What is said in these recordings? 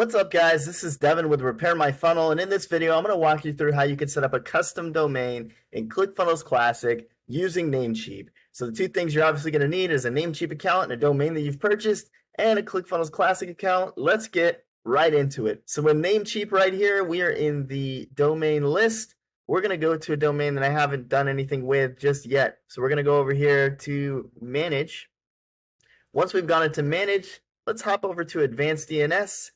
What's up, guys? This is Devon with Repair My Funnel, and in this video I'm going to walk you through how you can set up a custom domain in ClickFunnels Classic using Namecheap. So the two things you're obviously going to need is a Namecheap account and a domain that you've purchased, and a ClickFunnels Classic account. Let's get right into it. So with Namecheap right here, we are in the domain list. We're going to go to a domain that I haven't done anything with just yet. So we're going to go over here to Manage. Once we've gone into Manage, let's hop over to Advanced DNS.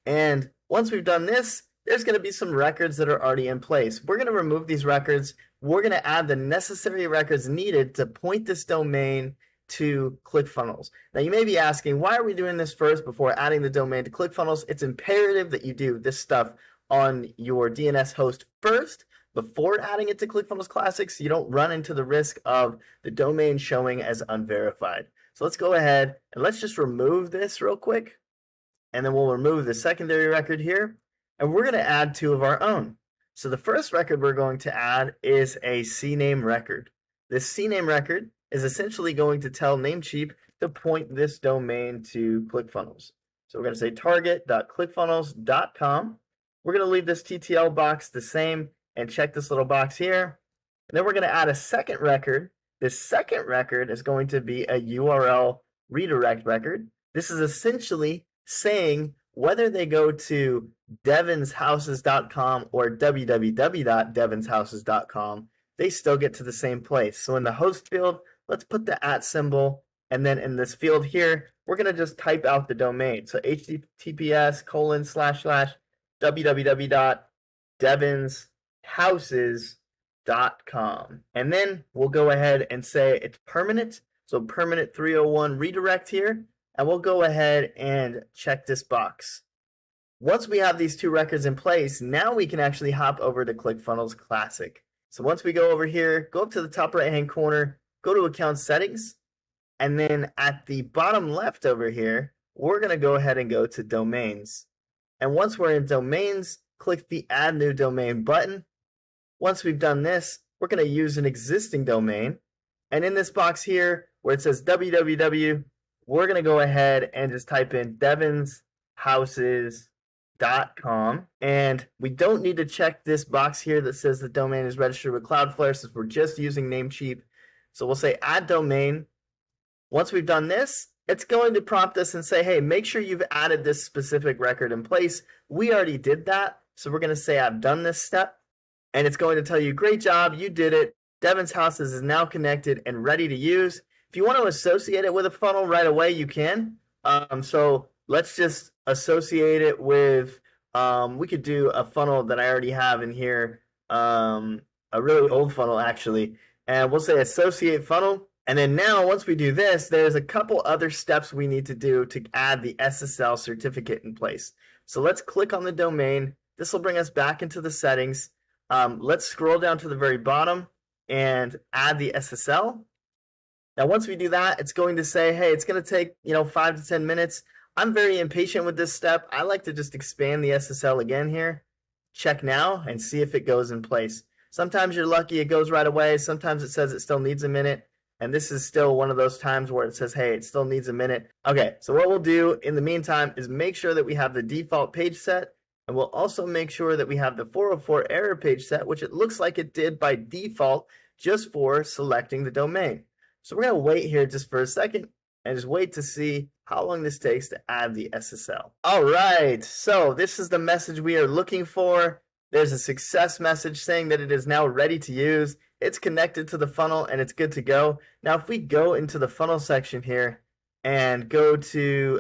And once we've done this, there's going to be some records that are already in place. We're going to remove these records. We're going to add the necessary records needed to point this domain to ClickFunnels. Now you may be asking, why are we doing this first before adding the domain to ClickFunnels? It's imperative that you do this stuff on your DNS host first before adding it to ClickFunnels Classic so you don't run into the risk of the domain showing as unverified. So let's go ahead and let's just remove this real quick. And then we'll remove the secondary record here, and we're going to add two of our own. So the first record we're going to add is a CNAME record. This CNAME record is essentially going to tell Namecheap to point this domain to ClickFunnels. So we're going to say target.clickfunnels.com. We're going to leave this TTL box the same and check this little box here. And then we're going to add a second record. This second record is going to be a URL redirect record. This is essentially saying whether they go to devanshouses.com or www.devanshouses.com, they still get to the same place. So in the host field, let's put the @ symbol, and then in this field here, we're going to just type out the domain. So https://www.devanshouses.com. And then we'll go ahead and say it's permanent. So permanent 301 redirect here. And we'll go ahead and check this box. Once we have these two records in place, now we can actually hop over to ClickFunnels Classic. So once we go over here, go up to the top right-hand corner, go to Account Settings, and then at the bottom left over here, we're going to go ahead and go to Domains. And once we're in Domains, click the Add New Domain button. Once we've done this, we're going to use an existing domain. And in this box here, where it says www, we're going to go ahead and just type in devanshouses.com. And we don't need to check this box here that says the domain is registered with Cloudflare since we're just using Namecheap. So we'll say add domain. Once we've done this, it's going to prompt us and say, hey, make sure you've added this specific record in place. We already did that. So we're going to say I've done this step. And it's going to tell you, great job, you did it. Devon's Houses is now connected and ready to use. If you want to associate it with a funnel right away, you can. So let's just associate it with, we could do a funnel that I already have in here, a really old funnel actually. And we'll say associate funnel. And then now once we do this, there's a couple other steps we need to do to add the SSL certificate in place. So let's click on the domain. This will bring us back into the settings. Let's scroll down to the very bottom and add the SSL. Now, once we do that, it's going to say, hey, it's going to take, 5 to 10 minutes. I'm very impatient with this step. I like to just expand the SSL again here. Check now and see if it goes in place. Sometimes you're lucky it goes right away. Sometimes it says it still needs a minute. And this is still one of those times where it says, hey, it still needs a minute. Okay, so what we'll do in the meantime is make sure that we have the default page set. And we'll also make sure that we have the 404 error page set, which it looks like it did by default just for selecting the domain. So we're going to wait here just for a second and just wait to see how long this takes to add the SSL. All right, so this is the message we are looking for. There's a success message saying that it is now ready to use. It's connected to the funnel and it's good to go. Now, if we go into the funnel section here and go to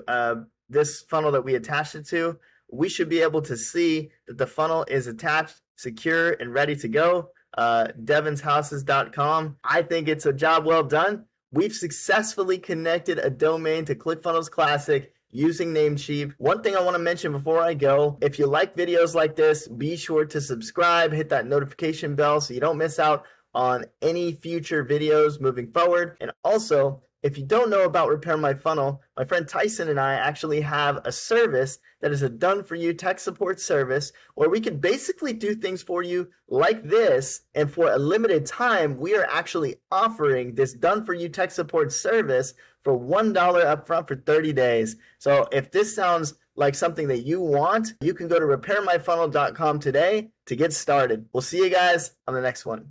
this funnel that we attached it to, we should be able to see that the funnel is attached, secure, and ready to go. devanshouses.com. I think it's a job well done. We've successfully connected a domain to ClickFunnels Classic using Namecheap. One thing I want to mention before I go, if you like videos like this, be sure to subscribe, hit that notification bell so you don't miss out on any future videos moving forward. And also, if you don't know about Repair My Funnel, my friend Tyson and I actually have a service that is a done-for-you tech support service where we can basically do things for you like this, and for a limited time, we are actually offering this done-for-you tech support service for $1 upfront for 30 days. So if this sounds like something that you want, you can go to repairmyfunnel.com today to get started. We'll see you guys on the next one.